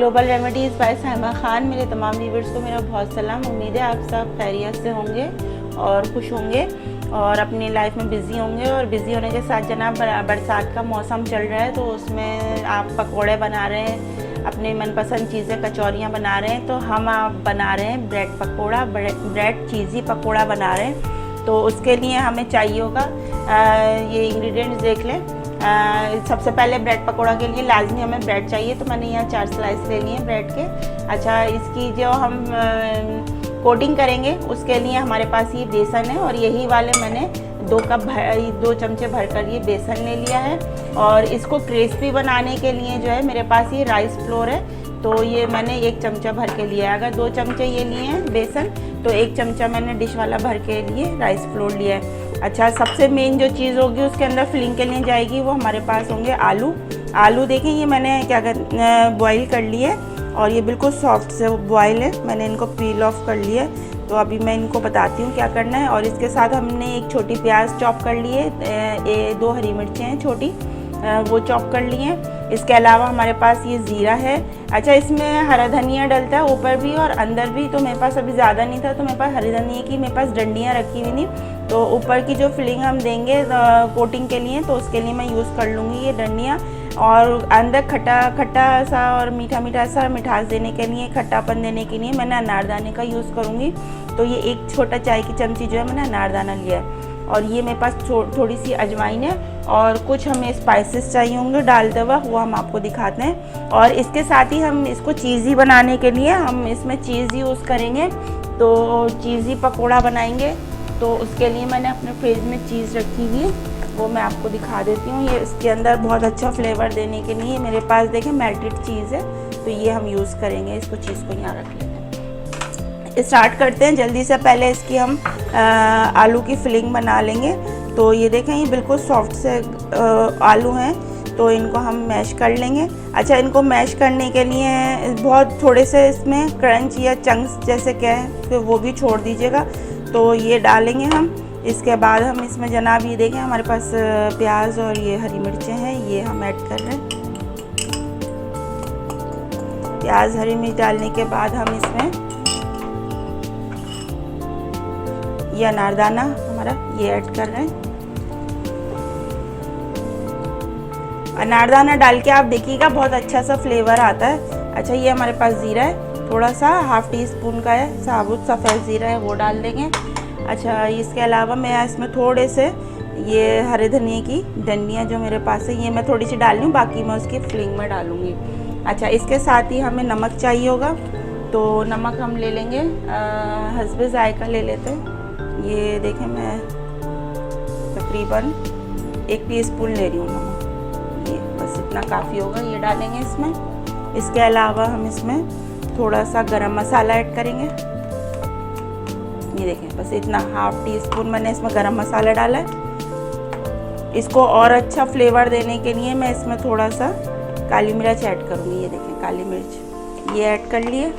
Global remedies by Saima Khan. मेरे तमाम viewers को मेरा बहुत सलाम। उम्मीद है आप सब खैरियत से होंगे और खुश होंगे और अपनी लाइफ में बिज़ी होंगे। और बिज़ी होने के साथ जनाब बरसात का मौसम चल रहा है, तो उसमें आप पकोड़े बना रहे हैं, अपने मनपसंद चीज़ें कचौरियाँ बना रहे हैं। तो हम आप बना रहे हैं ब्रेड पकोड़ा, ब्रेड चीज़ी पकोड़ा बना रहे हैं। तो उसके लिए हमें चाहिए होगा ये इंग्रेडिएंट्स देख लें। सबसे पहले ब्रेड पकोड़ा के लिए लाजमी हमें ब्रेड चाहिए, तो मैंने यहाँ 4 स्लाइस ले लिए हैं ब्रेड के। अच्छा, इसकी जो हम कोटिंग करेंगे उसके लिए हमारे पास ये बेसन है, और यही वाले मैंने 2 चमचे भरकर ये बेसन ले लिया है। और इसको क्रिस्पी बनाने के लिए जो है मेरे पास ये राइस फ्लोर है, तो ये मैंने 1 चमचा भर के लिया है। अगर 2 चमचे ये लिए हैं बेसन, तो 1 चमचा मैंने डिश वाला भर के लिए राइस फ्लोर लिया है। अच्छा, सबसे मेन जो चीज़ होगी उसके अंदर फिलिंग के लिए जाएगी, वो हमारे पास होंगे आलू। आलू देखें, ये मैंने बॉईल कर लिए, और ये बिल्कुल सॉफ्ट से बॉयल है। मैंने इनको पील ऑफ कर लिया है। तो अभी मैं इनको बताती हूँ क्या करना है। और इसके साथ हमने 1 छोटी प्याज चॉप कर ली है, 2 हरी मिर्चें हैं छोटी, वो चॉप कर लिए हैं। इसके अलावा हमारे पास ये ज़ीरा है। अच्छा, इसमें हरा धनिया डलता है ऊपर भी और अंदर भी, तो मेरे पास अभी ज़्यादा नहीं था, तो मेरे पास हरी धनिया की मेरे पास डंडियाँ रखी हुई थी। तो ऊपर की जो फिलिंग हम देंगे कोटिंग के लिए, तो उसके लिए मैं यूज़ कर लूँगी ये डंडियाँ। और अंदर खट्टा खट्टा सा और मीठा मीठा सा मिठास देने के लिए, खट्टापन देने के लिए मैंने अनारदाने का यूज़ करूँगी। तो ये 1 छोटा चाय की चमची जो है मैंने अनारदाना लिया है। और ये मेरे पास थोड़ी सी अजवाइन है, और कुछ हमें स्पाइसेस चाहिए होंगे डालते हुए, वो हम आपको दिखाते हैं। और इसके साथ ही हम इसको चीज़ी बनाने के लिए हम इसमें चीज़ यूज़ करेंगे, तो चीज़ी पकोड़ा बनाएंगे। तो उसके लिए मैंने अपने फ्रिज में चीज़ रखी हुई है, वो मैं आपको दिखा देती हूँ। ये इसके अंदर बहुत अच्छा फ्लेवर देने के लिए मेरे पास देखें मेल्टेड चीज़ है, तो ये हम यूज़ करेंगे। इसको चीज़ को यहाँ रख लेते हैं, स्टार्ट करते हैं जल्दी से। पहले इसकी हम आलू की फिलिंग बना लेंगे। तो ये देखें, ये बिल्कुल सॉफ्ट से आलू हैं, तो इनको हम मैश कर लेंगे। अच्छा, इनको मैश करने के लिए बहुत थोड़े से इसमें क्रंच या चंक्स जैसे क्या है, तो वो भी छोड़ दीजिएगा। तो ये डालेंगे हम। इसके बाद हम इसमें जनाब ये देखें, हमारे पास प्याज और ये हरी मिर्चें हैं, ये हम ऐड कर रहे हैं। प्याज हरी मिर्च डालने के बाद हम इसमें ये अनारदाना हमारा ये ऐड कर रहे हैं। अनारदाना डाल के आप देखिएगा बहुत अच्छा सा फ्लेवर आता है। अच्छा, ये हमारे पास ज़ीरा है, थोड़ा सा ½ टी स्पून का है, साबुत सफ़ेद ज़ीरा है, वो डाल देंगे। अच्छा, इसके अलावा मैं इसमें थोड़े से ये हरे धनिए की डंडियाँ जो मेरे पास है, ये मैं थोड़ी सी डाल लूँ, बाकी मैं उसकी फिलिंग में डालूँगी। अच्छा, इसके साथ ही हमें नमक चाहिए होगा, तो नमक हम ले लेंगे, हस्बे जायका ले लेते हैं। ये देखें, मैं तकरीबन 1 टीस्पून ले रही हूँ नमक, ये बस इतना काफ़ी होगा, ये डालेंगे इसमें। इसके अलावा हम इसमें थोड़ा सा गरम मसाला ऐड करेंगे। ये देखें, बस इतना ½ टीस्पून मैंने इसमें गरम मसाला डाला है। इसको और अच्छा फ्लेवर देने के लिए मैं इसमें थोड़ा सा काली मिर्च ऐड करूँगी। ये देखें, काली मिर्च ये ऐड कर लिए।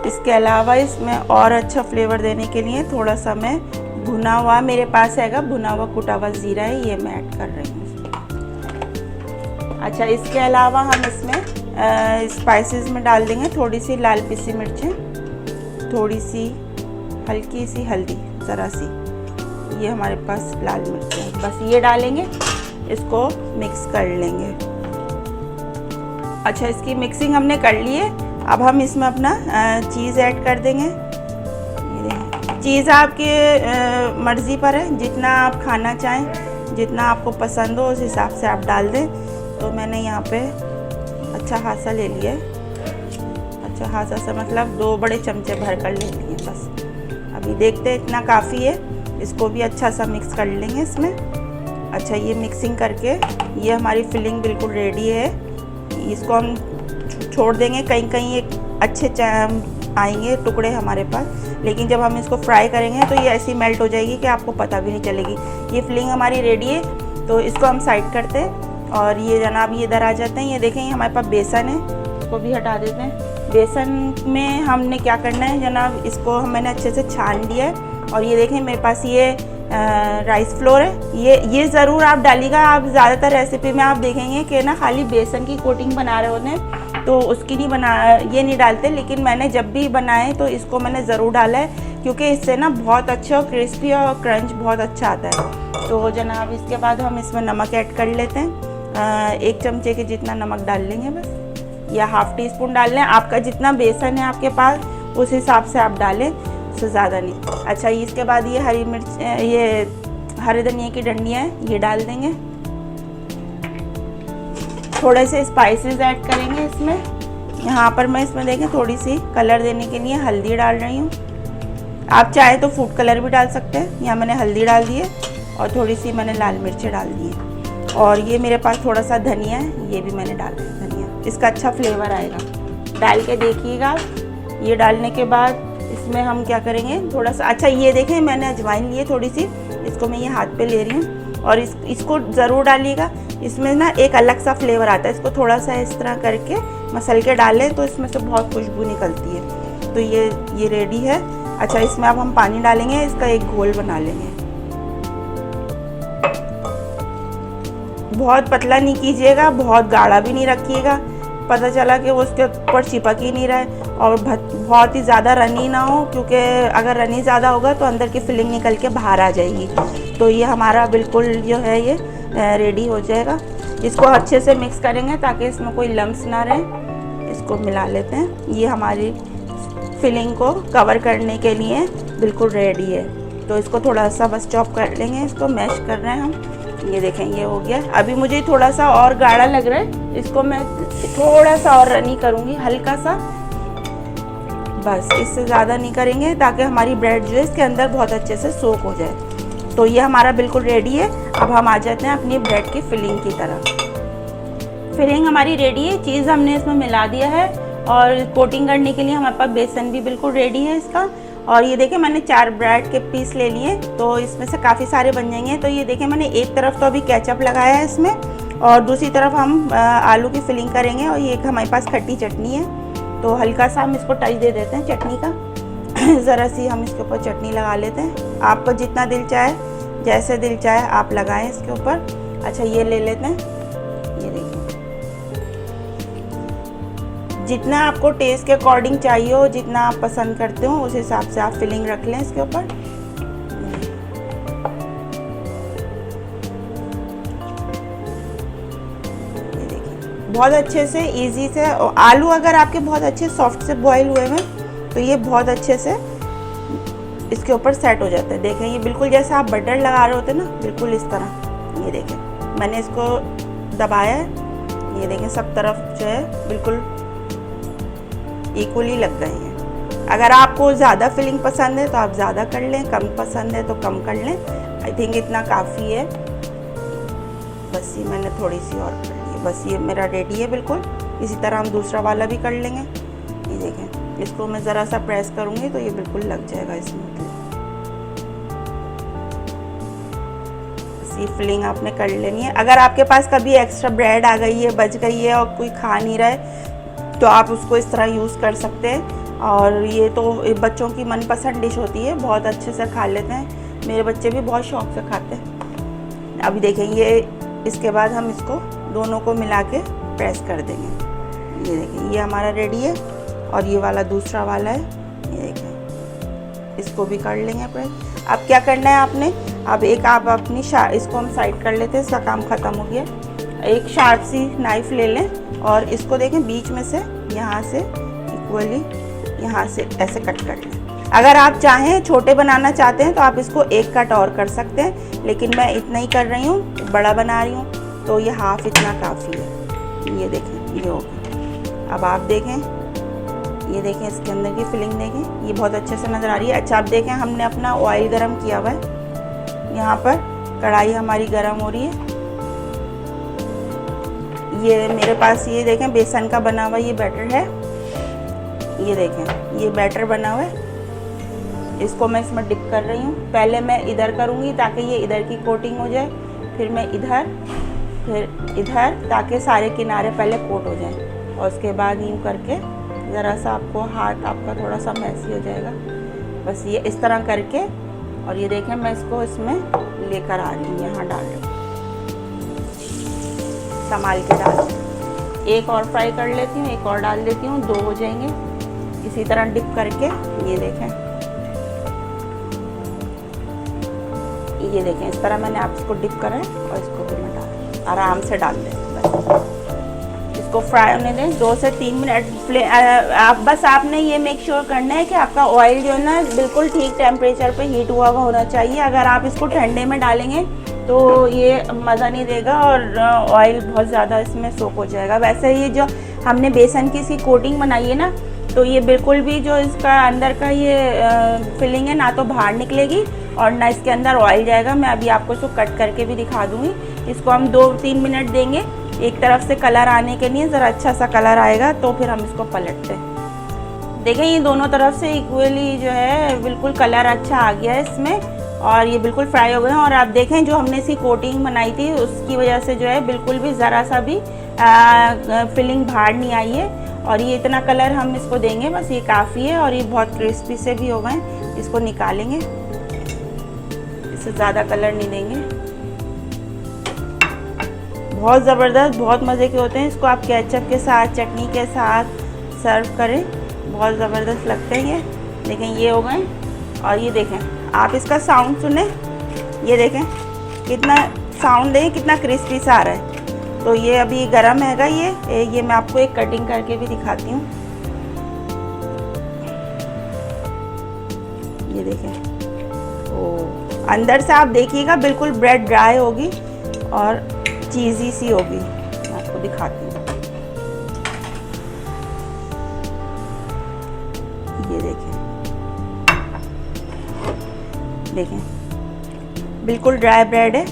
इसके अलावा इसमें और अच्छा फ्लेवर देने के लिए थोड़ा सा मैं भुना हुआ, मेरे पास हैगा भुना हुआ कुटा हुआ ज़ीरा है, ये मैं ऐड कर रही हूँ। अच्छा, इसके अलावा हम इसमें स्पाइसेस में डाल देंगे थोड़ी सी लाल पिसी मिर्चें, थोड़ी सी हल्की सी हल्दी, ज़रा सी, ये हमारे पास लाल मिर्चें हैं, बस ये डालेंगे, इसको मिक्स कर लेंगे। अच्छा, इसकी मिक्सिंग हमने कर ली है। अब हम इसमें अपना चीज़ ऐड कर देंगे। ये चीज़ आपके मर्ज़ी पर है, जितना आप खाना चाहें, जितना आपको पसंद हो उस हिसाब से आप डाल दें। तो मैंने यहाँ पे अच्छा खासा ले लिया है, अच्छा खासा से मतलब 2 बड़े चमचे भर कर ले लिए बस। अभी देखते हैं, इतना काफ़ी है, इसको भी अच्छा सा मिक्स कर लेंगे इसमें। अच्छा, ये मिक्सिंग करके ये हमारी फिलिंग बिल्कुल रेडी है। इसको हम छोड़ देंगे, कहीं कहीं एक अच्छे आएंगे टुकड़े हमारे पास, लेकिन जब हम इसको फ्राई करेंगे तो ये ऐसी मेल्ट हो जाएगी कि आपको पता भी नहीं चलेगी। ये फिलिंग हमारी रेडी है, तो इसको हम साइड करते हैं। और ये जनाब ये इधर आ जाते हैं। ये देखें, ये हमारे पास बेसन है, इसको भी हटा देते हैं। बेसन में हमने क्या करना है जनाब, इसको मैंने अच्छे से छान लिया है। और ये देखें, मेरे पास ये राइस फ्लोर है, ये ज़रूर आप डालिएगा। आप ज़्यादातर रेसिपी में आप देखेंगे कि ना खाली बेसन की कोटिंग बना रहे होते हैं तो उसकी ये नहीं डालते, लेकिन मैंने जब भी बनाए तो इसको मैंने ज़रूर डाला है, क्योंकि इससे ना बहुत अच्छा और क्रिस्पी और क्रंच बहुत अच्छा आता है। तो जनाब इसके बाद हम इसमें नमक ऐड कर लेते हैं। 1 चमचे के जितना नमक डाल लेंगे बस, या ½ टीस्पून डाल लें। आपका जितना बेसन है आपके पास उस हिसाब से आप डालें, उससे ज़्यादा नहीं। अच्छा, इसके बाद ये हरी मिर्च, ये हरे धनिया की डंडियाँ हैं, ये डाल देंगे। थोड़े से स्पाइसेस ऐड करेंगे इसमें। यहाँ पर मैं इसमें देखें थोड़ी सी कलर देने के लिए हल्दी डाल रही हूँ। आप चाहे तो फूड कलर भी डाल सकते हैं। यहाँ मैंने हल्दी डाल दी है और थोड़ी सी मैंने लाल मिर्चें डाल दी है, और ये मेरे पास थोड़ा सा धनिया है, ये भी मैंने डाल दिया धनिया, इसका अच्छा फ्लेवर आएगा। डाल के देखिएगा। ये डालने के बाद इसमें हम क्या करेंगे थोड़ा सा, अच्छा ये देखें मैंने अजवाइन ली है थोड़ी सी, इसको मैं ये हाथ पे ले रही हूँ, और इसको ज़रूर डालिएगा। इसमें ना एक अलग सा फ्लेवर आता है। इसको थोड़ा सा इस तरह करके मसल के डालें तो इसमें से बहुत खुशबू निकलती है। तो ये रेडी है। अच्छा, इसमें अब हम पानी डालेंगे, इसका एक घोल बना लेंगे। बहुत पतला नहीं कीजिएगा, बहुत गाढ़ा भी नहीं रखिएगा, पता चला कि वो उसके ऊपर चिपक ही नहीं रहा है, और बहुत ही ज़्यादा रनी ना हो, क्योंकि अगर रनी ज़्यादा होगा तो अंदर की फिलिंग निकल के बाहर आ जाएगी। तो ये हमारा बिल्कुल जो है ये रेडी हो जाएगा। इसको अच्छे से मिक्स करेंगे ताकि इसमें कोई लम्स ना रहे। इसको मिला लेते हैं। ये हमारी फिलिंग को कवर करने के लिए बिल्कुल रेडी है। तो इसको थोड़ा सा बस चॉप कर लेंगे, इसको मैश कर रहे हैं हम। ये देखें ये हो गया। अभी मुझे थोड़ा सा और गाढ़ा लग रहा है, इसको मैं थोड़ा सा और रनी करूँगी, हल्का सा, बस इससे ज़्यादा नहीं करेंगे, ताकि हमारी ब्रेड जो है इसके अंदर बहुत अच्छे से सोक हो जाए। तो ये हमारा बिल्कुल रेडी है। अब हम आ जाते हैं अपनी ब्रेड की फिलिंग की तरफ। फिलिंग हमारी रेडी है, चीज़ हमने इसमें मिला दिया है, और कोटिंग करने के लिए हमारे पास बेसन भी बिल्कुल रेडी है इसका। और ये देखें मैंने 4 ब्रेड के पीस ले लिए, तो इसमें से काफ़ी सारे बन जाएंगे। तो ये देखें मैंने एक तरफ तो अभी केचप लगाया है इसमें, और दूसरी तरफ हम आलू की फिलिंग करेंगे। और ये एक हमारे पास खट्टी चटनी है, तो हल्का सा हम इसको टच दे देते हैं चटनी का। ज़रा सी हम इसके ऊपर चटनी लगा लेते हैं। आपको जितना दिल चाहे, जैसे दिल चाहे आप लगाएं इसके ऊपर। अच्छा, ये ले लेते हैं। ये देखिए, जितना आपको टेस्ट के अकॉर्डिंग चाहिए हो, जितना आप पसंद करते हो उस हिसाब से आप फिलिंग रख लें इसके ऊपर। ये देखिए बहुत अच्छे से इजी से, आलू अगर आपके बहुत अच्छे सॉफ्ट से बॉईल हुए हैं तो ये बहुत अच्छे से इसके ऊपर सेट हो जाता है। देखें ये बिल्कुल जैसे आप बटर लगा रहे होते ना, बिल्कुल इस तरह। ये देखें मैंने इसको दबाया है, ये देखें सब तरफ जो है बिल्कुल इक्वली लग गए हैं। अगर आपको ज़्यादा फिलिंग पसंद है तो आप ज़्यादा कर लें, कम पसंद है तो कम कर लें। आई थिंक इतना काफ़ी है। बस ये मैंने थोड़ी सी और कर ली, बस ये मेरा रेडी है बिल्कुल। इसी तरह हम दूसरा वाला भी कर लेंगे। ये देखें, इसको मैं ज़रा सा प्रेस करूँगी तो ये बिल्कुल लग जाएगा इसमें। बस ये फिलिंग आपने कर लेनी है। अगर आपके पास कभी एक्स्ट्रा ब्रेड आ गई है, बच गई है और कोई खा नहीं रहा है, तो आप उसको इस तरह यूज़ कर सकते हैं। और ये तो बच्चों की मनपसंद डिश होती है, बहुत अच्छे से खा लेते हैं। मेरे बच्चे भी बहुत शौक से खाते हैं। अभी देखें ये, इसके बाद हम इसको दोनों को मिला के प्रेस कर देंगे। ये देखें ये हमारा रेडी है, और ये वाला दूसरा वाला है। ये देखें इसको भी कर लेंगे प्रेस। अब क्या करना है आपने, अब एक आप अपनी इसको हम साइड कर लेते हैं, इसका काम ख़त्म हो गया। एक शार्प सी नाइफ़ ले लें, और इसको देखें बीच में से यहाँ से इक्वली यहाँ से ऐसे कट कर लें। अगर आप चाहें छोटे बनाना चाहते हैं तो आप इसको एक कट और कर सकते हैं, लेकिन मैं इतना ही कर रही हूँ, बड़ा बना रही हूँ, तो ये हाफ इतना काफ़ी है। ये देखें ये हो गया। अब आप देखें, ये देखें इसके अंदर की फिलिंग देखें, ये बहुत अच्छे से नज़र आ रही है। अच्छा आप देखें हमने अपना ऑयल गरम किया हुआ है, यहाँ पर कढ़ाई हमारी गरम हो रही है। ये मेरे पास ये देखें बेसन का बना हुआ ये बैटर है। ये देखें ये बैटर बना हुआ है, इसको मैं इसमें डिप कर रही हूँ। पहले मैं इधर करूँगी ताकि ये इधर की कोटिंग हो जाए, फिर मैं इधर, फिर इधर, ताकि सारे किनारे पहले कोट हो जाएं। और उसके बाद यूँ करके ज़रा सा आपको हाथ आपका थोड़ा सा मैसी हो जाएगा, बस ये इस तरह करके, और ये देखें मैं इसको इसमें लेकर आ रही हूँ, यहाँ डाल रही हूँ, संभाल के डाल। एक और फ्राई कर लेती हूँ, एक और डाल देती हूँ, 2 हो जाएंगे। इसी तरह डिप करके ये देखें इस तरह मैंने आप इसको डिप करा है और इसको भी मैं डाल आराम से डाल दें। बस इसको फ्राई होने दें 2 से 3 मिनट। बस आपने ये मेक श्योर करना है कि आपका ऑयल जो है ना बिल्कुल ठीक टेम्परेचर पे हीट हुआ हुआ होना चाहिए। अगर आप इसको ठंडे में डालेंगे तो ये मज़ा नहीं देगा और ऑयल बहुत ज़्यादा इसमें सोक हो जाएगा। वैसे ये जो हमने बेसन की इसकी कोटिंग बनाई है ना, तो ये बिल्कुल भी जो इसका अंदर का ये फिलिंग है ना तो बाहर निकलेगी और ना इसके अंदर ऑयल जाएगा। मैं अभी आपको इसको कट करके भी दिखा दूँगी। इसको हम 2-3 मिनट देंगे एक तरफ से कलर आने के लिए, ज़रा अच्छा सा कलर आएगा तो फिर हम इसको पलटते हैं। देखें ये दोनों तरफ से इक्वली जो है बिल्कुल कलर अच्छा आ गया है इसमें और ये बिल्कुल फ्राई हो गए हैं। और आप देखें जो हमने इसकी कोटिंग बनाई थी उसकी वजह से जो है बिल्कुल भी ज़रा सा भी फिलिंग बाहर नहीं आई है। और ये इतना कलर हम इसको देंगे, बस ये काफ़ी है। और ये बहुत क्रिस्पी से भी हो गए। इसको निकालेंगे, इससे ज़्यादा कलर नहीं देंगे। बहुत ज़बरदस्त, बहुत मज़े के होते हैं। इसको आप केचप के साथ, चटनी के साथ सर्व करें, बहुत ज़बरदस्त लगते हैं ये। देखें ये हो गए। और ये देखें आप इसका साउंड सुने, ये देखें कितना साउंड है, कितना क्रिस्पी सा आ रहा है। तो ये अभी गरम हैगा ये मैं आपको एक कटिंग करके भी दिखाती हूँ। ये देखें, ओ अंदर से आप देखिएगा बिल्कुल ब्रेड ड्राई होगी और चीज़ी सी होगी। मैं आपको दिखाती हूँ, ये देखें बिल्कुल ड्राई ब्रेड है।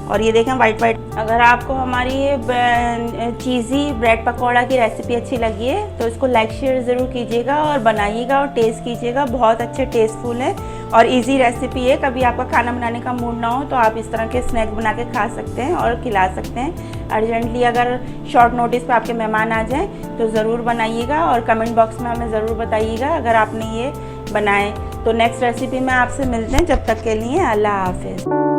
और ये देखें वाइट। अगर आपको हमारी ये चीज़ी ब्रेड पकौड़ा की रेसिपी अच्छी लगी है तो इसको लाइक शेयर ज़रूर कीजिएगा और बनाइएगा और टेस्ट कीजिएगा। बहुत अच्छे टेस्टफुल है और इजी रेसिपी है। कभी आपका खाना बनाने का मूड ना हो तो आप इस तरह के स्नैक बना के खा सकते हैं और खिला सकते हैं। अर्जेंटली अगर शॉर्ट नोटिस पे आपके मेहमान आ जाएं तो ज़रूर बनाइएगा और कमेंट बॉक्स में हमें ज़रूर बताइएगा अगर आपने ये बनाए। तो नेक्स्ट रेसिपी में आपसे मिलते हैं, जब तक के लिए अल्लाह हाफिज़।